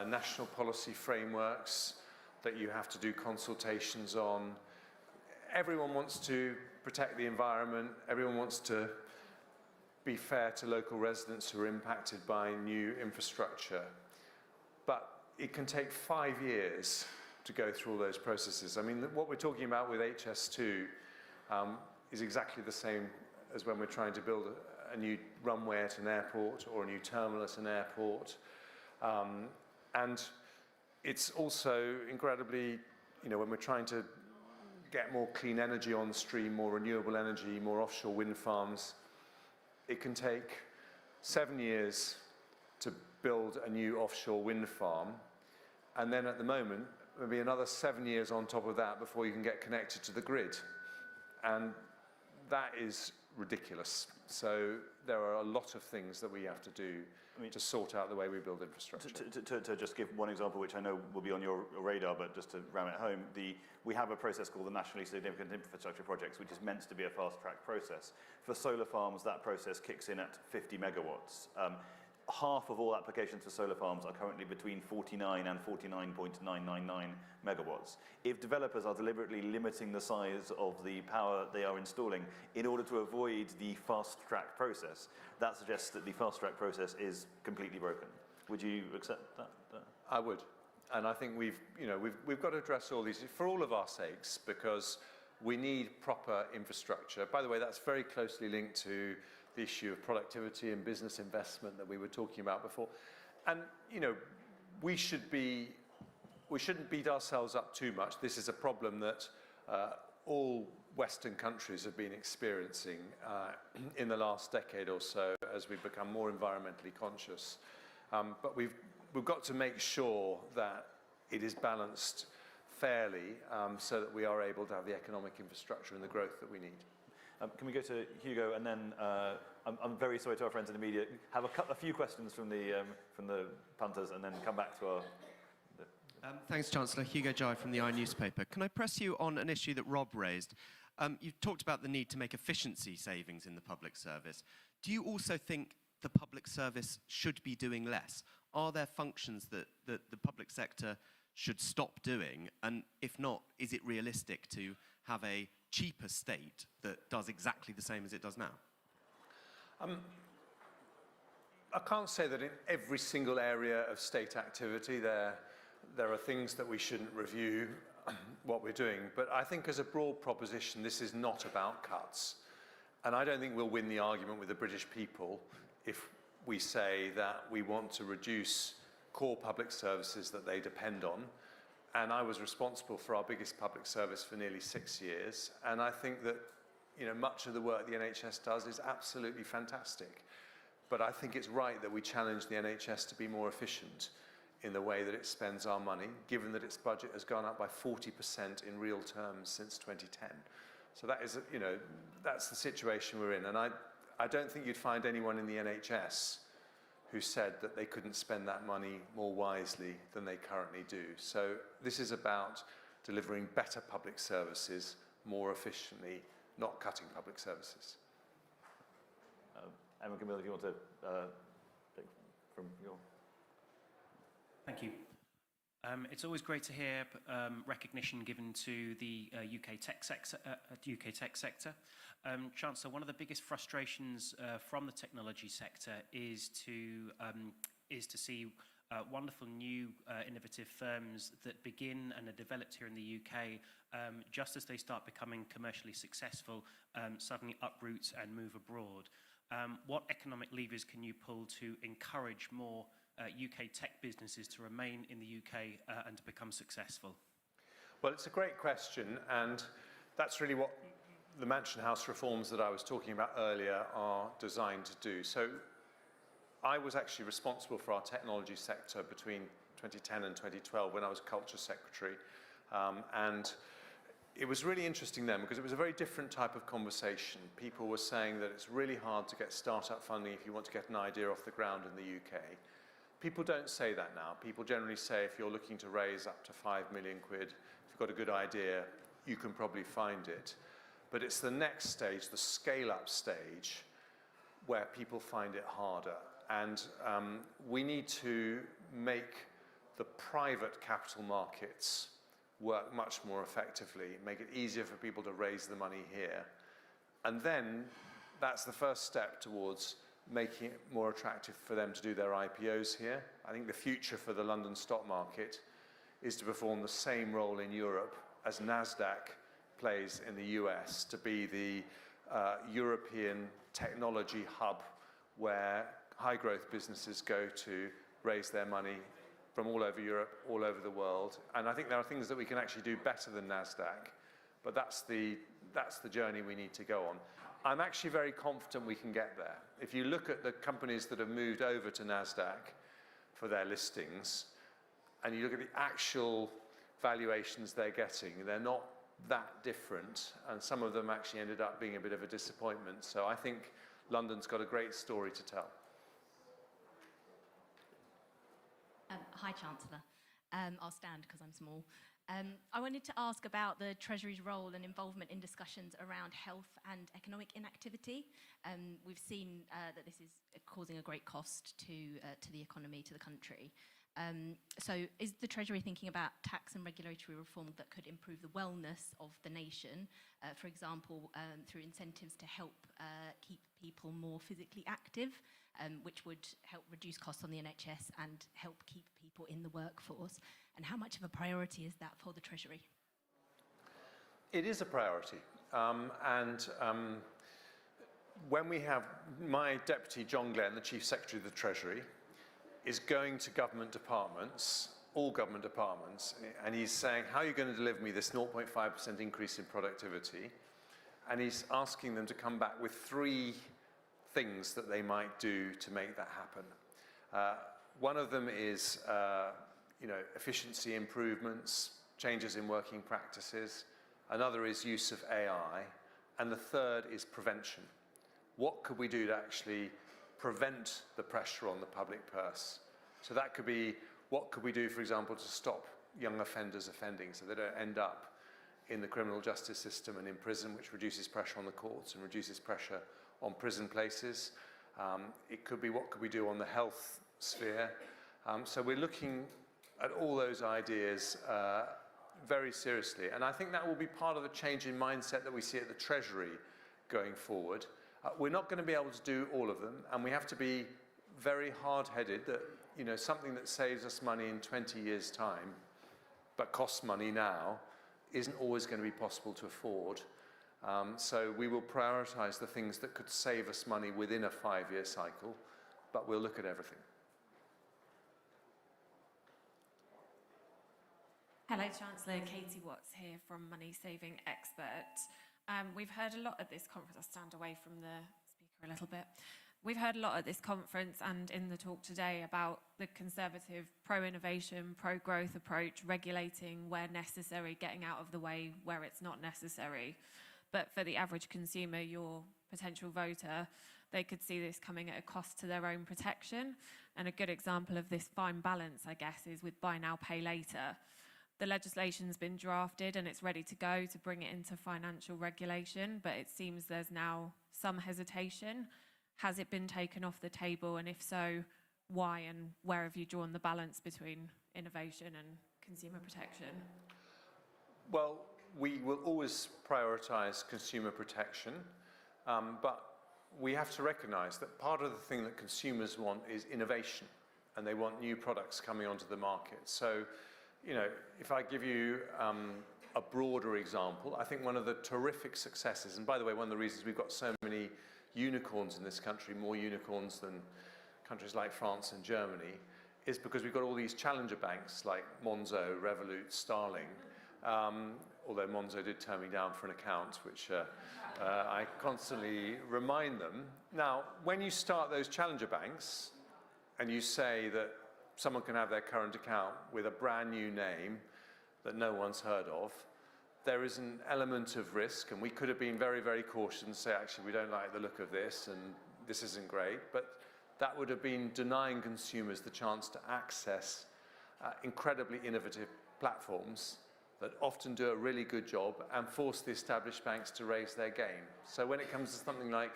national policy frameworks that you have to do consultations on. Everyone wants to protect the environment. Everyone wants to be fair to local residents who are impacted by new infrastructure. But it can take 5 years to go through all those processes. I mean, what we're talking about with HS2 is exactly the same as when we're trying to build a new runway at an airport or a new terminal at an airport. And it's also incredibly, when we're trying to get more clean energy on stream, more renewable energy, more offshore wind farms, it can take 7 years to build a new offshore wind farm. And then at the moment, maybe another 7 years on top of that before you can get connected to the grid. And that is ridiculous. So there are a lot of things that we have to do to sort out the way we build infrastructure.
To just give one example, which I know will be on your radar, but just to ram it home, we have a process called the Nationally Significant Infrastructure Projects, which is meant to be a fast-track process. For solar farms, that process kicks in at 50 megawatts. Half of all applications for solar farms are currently between 49 and 49.999 megawatts. If developers are deliberately limiting the size of the power they are installing in order to avoid the fast-track process, that suggests that the fast-track process is completely broken. Would you accept that?
I would. And I think we've got to address all these for all of our sakes, because we need proper infrastructure. By the way, that's very closely linked to the issue of productivity and business investment that we were talking about before. And, we shouldn't beat ourselves up too much. This is a problem that all Western countries have been experiencing in the last decade or so as we've become more environmentally conscious. But we've got to make sure that it is balanced fairly so that we are able to have the economic infrastructure and the growth that we need.
Can we go to Hugo, and then I'm very sorry to our friends in the media. Have a few questions from the punters, and then come back to our.
Thanks, Chancellor. Hugo Jai from the iNewspaper. Can I press you on an issue that Rob raised? You've talked about the need to make efficiency savings in the public service. Do you also think the public service should be doing less? Are there functions that the public sector should stop doing? And if not, is it realistic to have a cheaper state that does exactly the same as it does now?
I can't say that in every single area of state activity there are things that we shouldn't review what we're doing. But I think as a broad proposition, this is not about cuts. And I don't think we'll win the argument with the British people if we say that we want to reduce core public services that they depend on. And I was responsible for our biggest public service for nearly 6 years. And I think that, much of the work the NHS does is absolutely fantastic. But I think it's right that we challenge the NHS to be more efficient in the way that it spends our money, given that its budget has gone up by 40% in real terms since 2010. So that is, that's the situation we're in. And I don't think you'd find anyone in the NHS who said that they couldn't spend that money more wisely than they currently do. So this is about delivering better public services more efficiently, not cutting public services.
Emma Camille, if you want to take from your...
Thank you. It's always great to hear recognition given to the UK tech sector. Chancellor, one of the biggest frustrations from the technology sector is to see wonderful new innovative firms that begin and are developed here in the UK, just as they start becoming commercially successful, suddenly uproot and move abroad. What economic levers can you pull to encourage more UK tech businesses to remain in the UK and to become successful?
Well, it's a great question, and that's really what the Mansion House reforms that I was talking about earlier are designed to do. So I was actually responsible for our technology sector between 2010 and 2012 when I was Culture Secretary. And it was really interesting then because it was a very different type of conversation. People were saying that it's really hard to get startup funding if you want to get an idea off the ground in the UK. People don't say that now. People generally say if you're looking to raise up to 5 million quid, if you've got a good idea, you can probably find it. But it's the next stage, the scale-up stage, where people find it harder. And we need to make the private capital markets work much more effectively, make it easier for people to raise the money here. And then that's the first step towards making it more attractive for them to do their IPOs here. I think the future for the London stock market is to perform the same role in Europe as NASDAQ plays in the US, to be the European technology hub where high growth businesses go to raise their money from all over Europe, all over the world. And I think there are things that we can actually do better than NASDAQ, but that's the journey we need to go on. I'm actually very confident we can get there. If you look at the companies that have moved over to NASDAQ for their listings, and you look at the actual valuations they're getting, they're not that different, and some of them actually ended up being a bit of a disappointment. So I think London's got a great story to tell.
Hi, Chancellor. I'll stand because I'm small. I wanted to ask about the Treasury's role and involvement in discussions around health and economic inactivity. We've seen that this is causing a great cost to the economy, to the country. So is the Treasury thinking about tax and regulatory reform that could improve the wellness of the nation, for example, through incentives to help keep people more physically active, which would help reduce costs on the NHS and help keep people in the workforce? And how much of a priority is that for the Treasury?
It is a priority. When we have my deputy, John Glenn, the Chief Secretary of the Treasury, is going to government departments, all government departments, and he's saying, how are you going to deliver me this 0.5% increase in productivity? And he's asking them to come back with 3 things that they might do to make that happen. One of them is efficiency improvements, changes in working practices. Another is use of AI. And the third is prevention. What could we do to actually prevent the pressure on the public purse? So that could be, what could we do, for example, to stop young offenders offending so they don't end up in the criminal justice system and in prison, which reduces pressure on the courts and reduces pressure on prison places. It could be, what could we do on the health sphere? So we're looking at all those ideas very seriously. And I think that will be part of the change in mindset that we see at the Treasury going forward. We're not going to be able to do all of them, and we have to be very hard-headed that, something that saves us money in 20 years' time, but costs money now, isn't always going to be possible to afford. So we will prioritise the things that could save us money within a 5-year cycle, but we'll look at everything.
Hello, Chancellor. Katie Watts here from Money Saving Expert. We've heard a lot at this conference. I'll stand away from the speaker a little bit. We've heard a lot at this conference and in the talk today about the Conservative pro-innovation, pro-growth approach, regulating where necessary, getting out of the way where it's not necessary. But for the average consumer, your potential voter, they could see this coming at a cost to their own protection. And a good example of this fine balance, I guess, is with buy now, pay later. The legislation's been drafted and it's ready to go to bring it into financial regulation, but it seems there's now some hesitation. Has it been taken off the table? And if so, why and where have you drawn the balance between innovation consumer protection?
Well, we will always prioritise consumer protection, but we have to recognise that part of the thing that consumers want is innovation, and they want new products coming onto the market. So, you know, if I give you a broader example, I think one of the terrific successes, and by the way, one of the reasons we've got so many unicorns in this country, more unicorns than countries like France and Germany, is because we've got all these challenger banks like Monzo, Revolut, Starling, although Monzo did turn me down for an account, which I constantly remind them. Now, when you start those challenger banks and you say that someone can have their current account with a brand new name that no one's heard of, there is an element of risk, and we could have been very, very cautious and say, actually, we don't like the look of this, and this isn't great, but that would have been denying consumers the chance to access incredibly innovative platforms that often do a really good job and force the established banks to raise their game. So when it comes to something like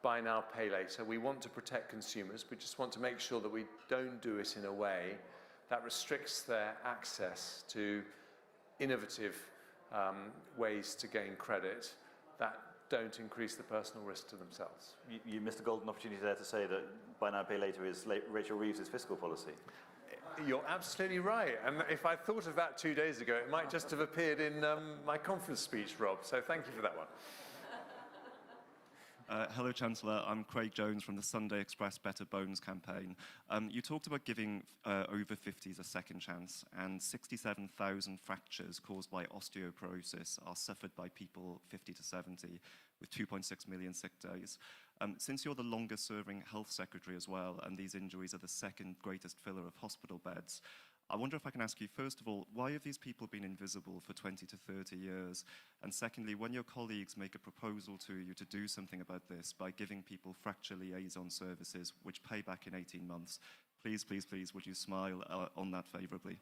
buy now, pay later, we want to protect consumers. We just want to make sure that we don't do it in a way that restricts their access to innovative ways to gain credit that don't increase the personal risk to themselves.
You missed a golden opportunity there to say that buy now, pay later is Rachel Reeves' fiscal policy.
You're absolutely right. And if I thought of that 2 days ago, it might just have appeared in my conference speech, Rob. So thank you for that one.
Hello, Chancellor. I'm Craig Jones from the Sunday Express Better Bones campaign. You talked about giving over 50s a second chance, and 67,000 fractures caused by osteoporosis are suffered by people 50 to 70, with 2.6 million sick days. Since you're the longest-serving health secretary as well, and these injuries are the second greatest filler of hospital beds, I wonder if I can ask you, first of all, why have these people been invisible for 20 to 30 years? And secondly, when your colleagues make a proposal to you to do something about this by giving people fracture liaison services, which pay back in 18 months, please, please, please, would you smile on that favourably?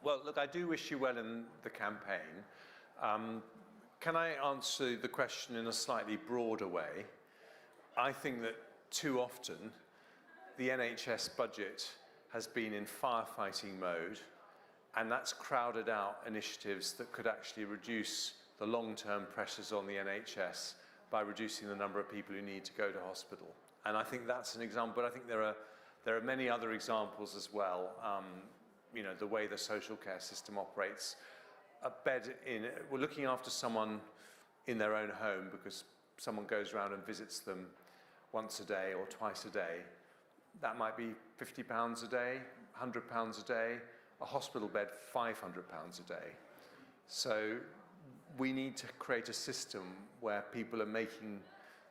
Well, look, I do wish you well in the campaign. Can I answer the question in a slightly broader way? I think that too often the NHS budget has been in firefighting mode, and that's crowded out initiatives that could actually reduce the long-term pressures on the NHS by reducing the number of people who need to go to hospital. And I think that's an example, but I think there are many other examples as well. You know, the way the social care system operates. We're looking after someone in their own home because someone goes around and visits them once a day or twice a day. That might be £50 a day, £100 a day, a hospital bed, £500 a day. So we need to create a system where people are making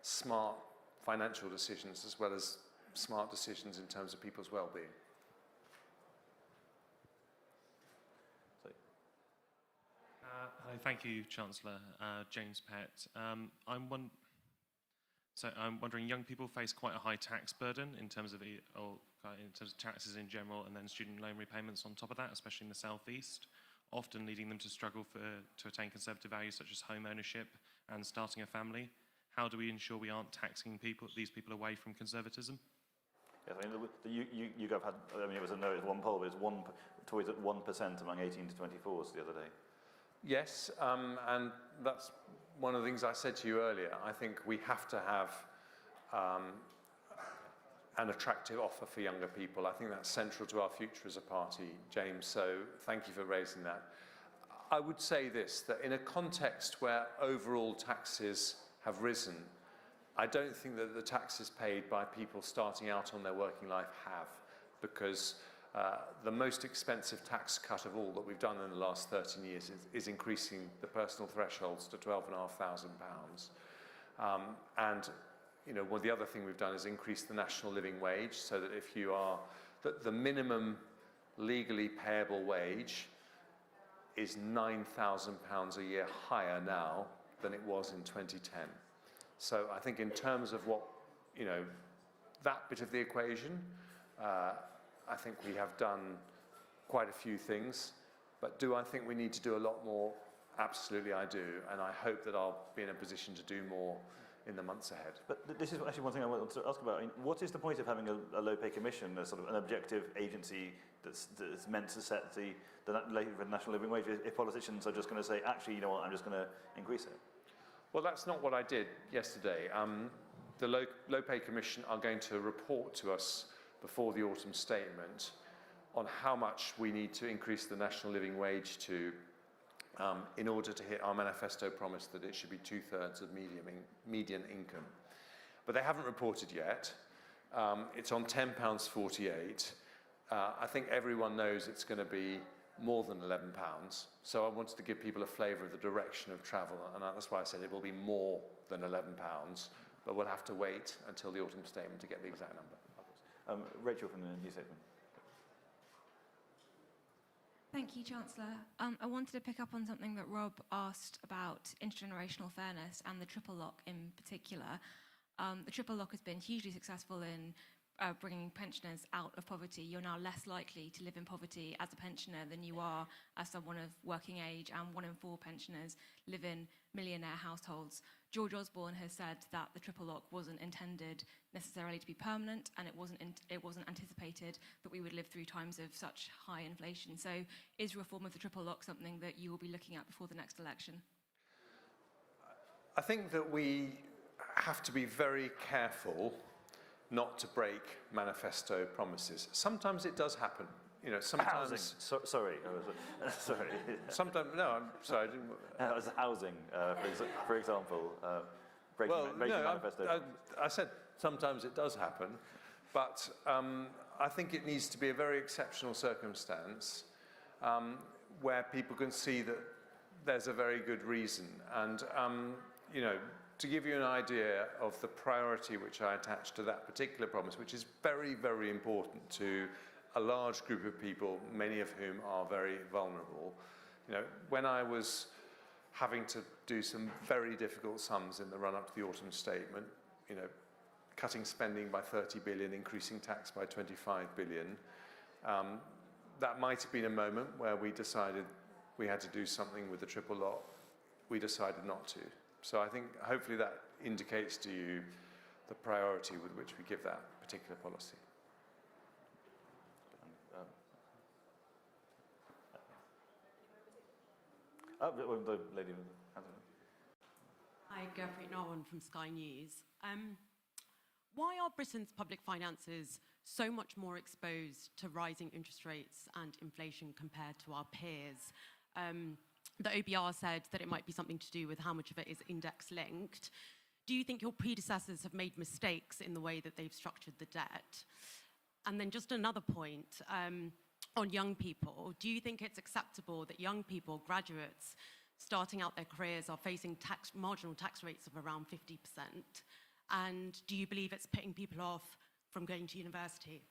smart financial decisions as well as smart decisions in terms of people's well-being.
Hello, thank you, Chancellor. James Pett. I'm wondering, young people face quite a high tax burden in terms of taxes in general, and then student loan repayments on top of that, especially in the southeast, often leading them to struggle to attain conservative values such as home ownership and starting a family. How do we ensure we aren't taxing these people away from conservatism?
Yes, I mean, you have had, I mean, it was one poll, but it's towards at 1% among 18 to 24s the other day.
Yes, and that's one of the things I said to you earlier. I think we have to have an attractive offer for younger people. I think that's central to our future as a party, James, so thank you for raising that. I would say this, that in a context where overall taxes have risen, I don't think that the taxes paid by people starting out on their working life have, because the most expensive tax cut of all that we've done in the last 13 years is increasing the personal thresholds to £12,500. And you know, the other thing we've done is increase the national living wage, so that if you are, that the minimum legally payable wage is £9,000 a year higher now than it was in 2010. So I think in terms of what, you know, that bit of the equation, I think we have done quite a few things, but do I think we need to do a lot more? Absolutely I do, and I hope that I'll be in a position to do more in the months ahead.
But this is actually one thing I wanted to ask about. I mean, what is the point of having a low pay commission, a sort of an objective agency that's meant to set the national living wage, if politicians are just going to say, actually, you know what, I'm just going to increase it?
Well, that's not what I did yesterday. The Low Pay Commission are going to report to us before the autumn statement on how much we need to increase the national living wage to in order to hit our manifesto promise that it should be 2/3 of median income. But they haven't reported yet. It's on £10.48. I think everyone knows it's going to be more than £11. So I wanted to give people a flavour of the direction of travel, and that's why I said it will be more than £11, but we'll have to wait until the autumn statement to get the exact number.
Rachel from the New Statement.
Thank you, Chancellor. I wanted to pick up on something that Rob asked about intergenerational fairness and the triple lock in particular. The triple lock has been hugely successful in bringing pensioners out of poverty. You're now less likely to live in poverty as a pensioner than you are as someone of working age, and 1 in 4 pensioners live in millionaire households. George Osborne has said that the triple lock wasn't intended necessarily to be permanent, and it wasn't anticipated that we would live through times of such high inflation. So is reform of the triple lock something that you will be looking at before the next election?
I think that we have to be very careful not to break manifesto promises. Sometimes it does happen. You know, sometimes.
Sorry. Sorry.
Sometimes, no, I'm sorry. I didn't.
That was housing, for example, breaking manifesto.
I said sometimes it does happen, but I think it needs to be a very exceptional circumstance where people can see that there's a very good reason. And, you know, to give you an idea of the priority which I attach to that particular promise, which is very, very important to a large group of people, many of whom are very vulnerable. You know, when I was having to do some very difficult sums in the run-up to the autumn statement, you know, cutting spending by 30 billion, increasing tax by 25 billion, that might have been a moment where we decided we had to do something with the triple lock. We decided not to. So I think hopefully that indicates to you the priority with which we give that particular policy.
The lady with the hand.
Hi, Gurpreet Narwan from Sky News. Why are Britain's public finances so much more exposed to rising interest rates and inflation compared to our peers? The OBR said that it might be something to do with how much of it is index linked. Do you think your predecessors have made mistakes in the way that they've structured the debt? And then just another point, on young people, do you think it's acceptable that young people, graduates, starting out their careers are facing marginal tax rates of around 50%? And do you believe it's putting people off from going to university?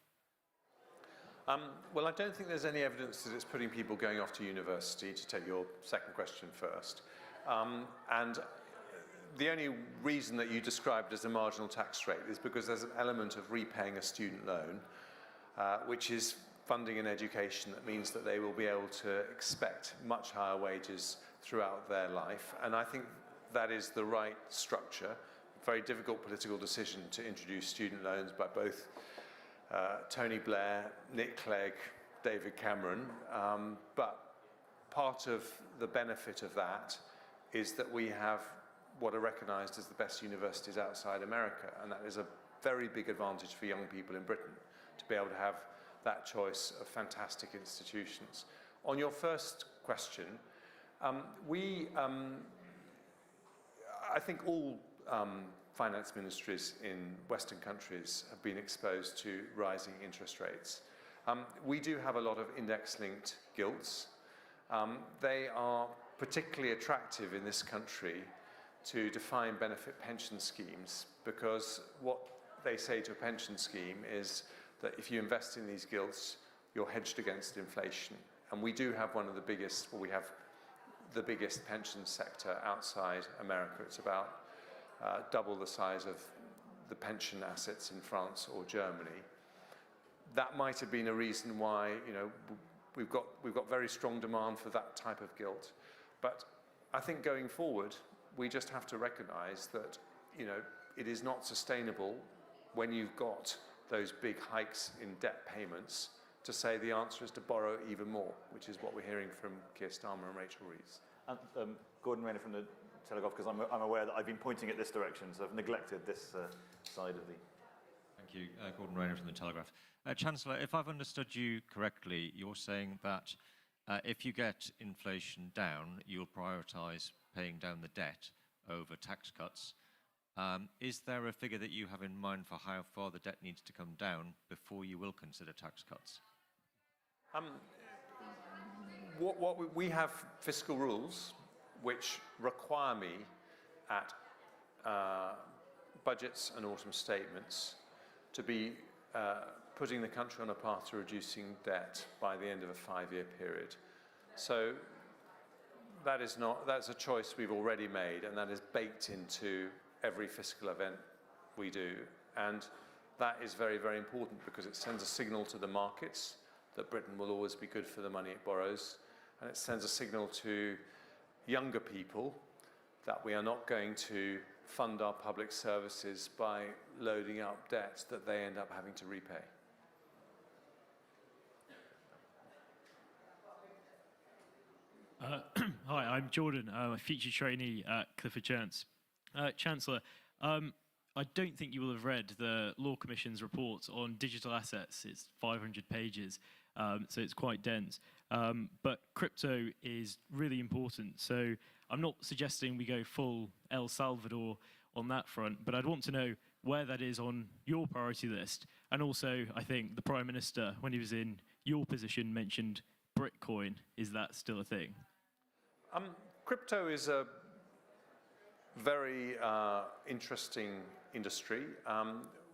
Well, I don't think there's any evidence that it's putting people going off to university, to take your second question first. And the only reason that you described as a marginal tax rate is because there's an element of repaying a student loan, which is funding an education that means that they will be able to expect much higher wages throughout their life. And I think that is the right structure. A very difficult political decision to introduce student loans by both Tony Blair, Nick Clegg, David Cameron. But part of the benefit of that is that we have what are recognised as the best universities outside America. And that is a very big advantage for young people in Britain, to be able to have that choice of fantastic institutions. On your first question, I think all finance ministries in Western countries have been exposed to rising interest rates. We do have a lot of index-linked gilts. They are particularly attractive in this country to defined benefit pension schemes, because what they say to a pension scheme is that if you invest in these gilts, you're hedged against inflation. And we do have one of the biggest, well, we have the biggest pension sector outside America. It's about double the size of the pension assets in France or Germany. That might have been a reason why, you know, we've got very strong demand for that type of gilt. But I think going forward, we just have to recognise that, you know, it is not sustainable when you've got those big hikes in debt payments to say the answer is to borrow even more, which is what we're hearing from Keir Starmer and Rachel Reeves.
And Gordon Rayner from the Telegraph, because I'm aware that I've been pointing at this direction, so I've neglected this side of the...
Thank you. Gordon Rayner from the Telegraph. Chancellor, if I've understood you correctly, you're saying that if you get inflation down, you'll prioritise paying down the debt over tax cuts. Is there a figure that you have in mind for how far the debt needs to come down before you will consider tax cuts?
We have fiscal rules which require me at budgets and autumn statements to be putting the country on a path to reducing debt by the end of a 5-year period. So that's a choice we've already made, and that is baked into every fiscal event we do. And that is very, very important because it sends a signal to the markets that Britain will always be good for the money it borrows, and it sends a signal to younger people that we are not going to fund our public services by loading up debt that they end up having to repay.
Hi, I'm Jordan. I'm a feature trainee at Clifford Chance. Chancellor, I don't think you will have read the Law Commission's report on digital assets. It's 500 pages, so it's quite dense. But crypto is really important. So I'm not suggesting we go full El Salvador on that front, but I'd want to know where that is on your priority list. And also, I think the Prime Minister, when he was in your position, mentioned Bitcoin. Is that still a thing?
Crypto is a very interesting industry.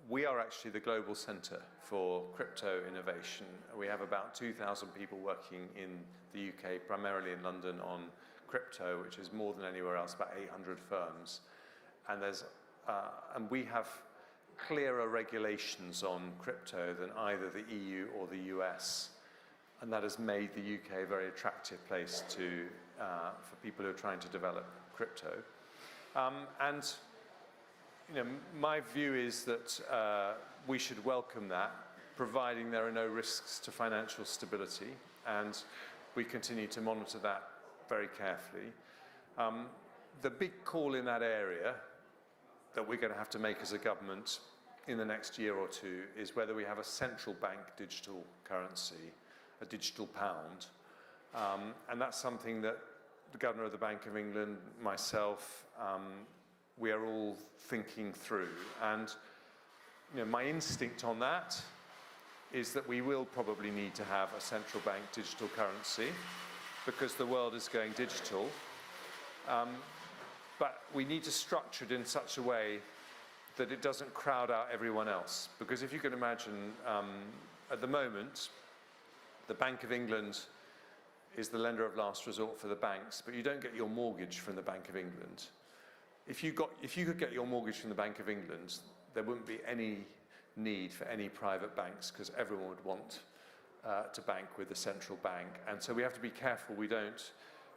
We are actually the global centre for crypto innovation. We have about 2,000 people working in the UK, primarily in London, on crypto, which is more than anywhere else, about 800 firms. And we have clearer regulations on crypto than either the EU or the US. And that has made the UK a very attractive place for people who are trying to develop crypto. And my view is that we should welcome that, providing there are no risks to financial stability, and we continue to monitor that very carefully. The big call in that area that we're going to have to make as a government in the next year or two is whether we have a central bank digital currency, a digital pound, and that's something that the Governor of the Bank of England, myself, we are all thinking through. And my instinct on that is that we will probably need to have a central bank digital currency because the world is going digital. But we need to structure it in such a way that it doesn't crowd out everyone else. Because if you can imagine, at the moment, the Bank of England is the lender of last resort for the banks, but you don't get your mortgage from the Bank of England. If you could get your mortgage from the Bank of England, there wouldn't be any need for any private banks because everyone would want to bank with the central bank. And so we have to be careful we don't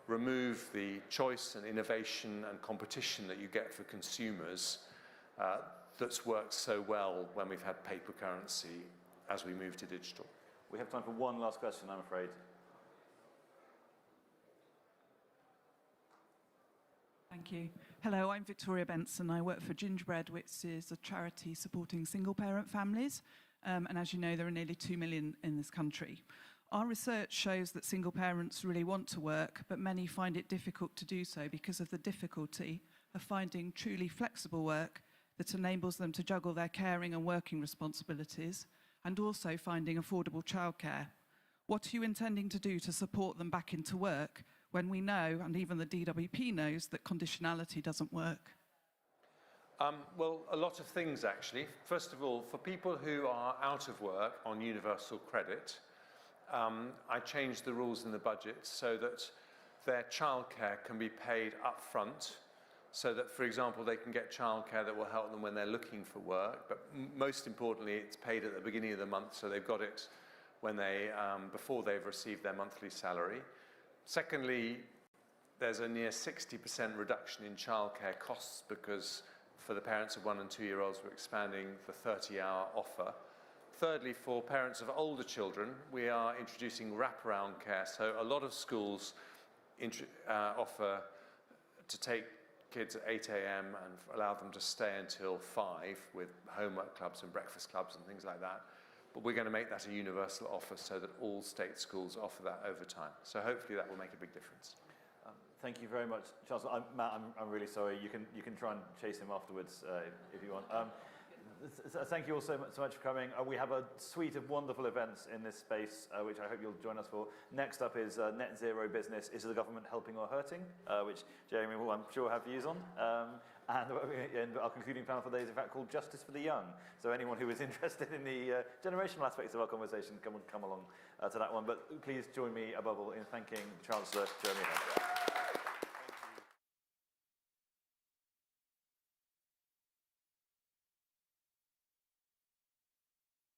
remove the choice and innovation and competition that you get for consumers that's worked so well when we've had paper currency as we move to digital.
We have time for one last question, I'm afraid.
Thank you. Hello, I'm Victoria Benson. I work for Gingerbread, which is a charity supporting single-parent families. And as you know, there are nearly 2 million in this country. Our research shows that single parents really want to work, but many find it difficult to do so because of the difficulty of finding truly flexible work that enables them to juggle their caring and working responsibilities, and also finding affordable childcare. What are you intending to do to support them back into work when we know, and even the DWP knows, that conditionality doesn't work?
Well, a lot of things, actually. First of all, for people who are out of work on universal credit, I changed the rules in the budget so that their childcare can be paid up front, so that, for example, they can get childcare that will help them when they're looking for work. But most importantly, it's paid at the beginning of the month, so they've got it when they, before they've received their monthly salary. Secondly, there's a near 60% reduction in childcare costs because for the parents of 1- and 2-year-olds, we're expanding the 30-hour offer Thirdly, for parents of older children, we are introducing wraparound care. So a lot of schools offer to take kids at 8 a.m. and allow them to stay until 5 with homework clubs and breakfast clubs and things like that. But we're going to make that a universal offer so that all state schools offer that over time. So hopefully that will make a big difference.
Thank you very much, Chancellor. Matt, I'm really sorry. You can try and chase him afterwards if you want. Thank you all so much for coming. We have a suite of wonderful events in this space, which I hope you'll join us for. Next up is Net Zero Business. Is the government helping or hurting? Which Jeremy will, I'm sure, have views on. And our concluding panel for the day is, in fact, called Justice for the Young. So anyone who is interested in the generational aspects of our conversation, come along to that one. But please join me, above all, in thanking Chancellor Jeremy Hunt.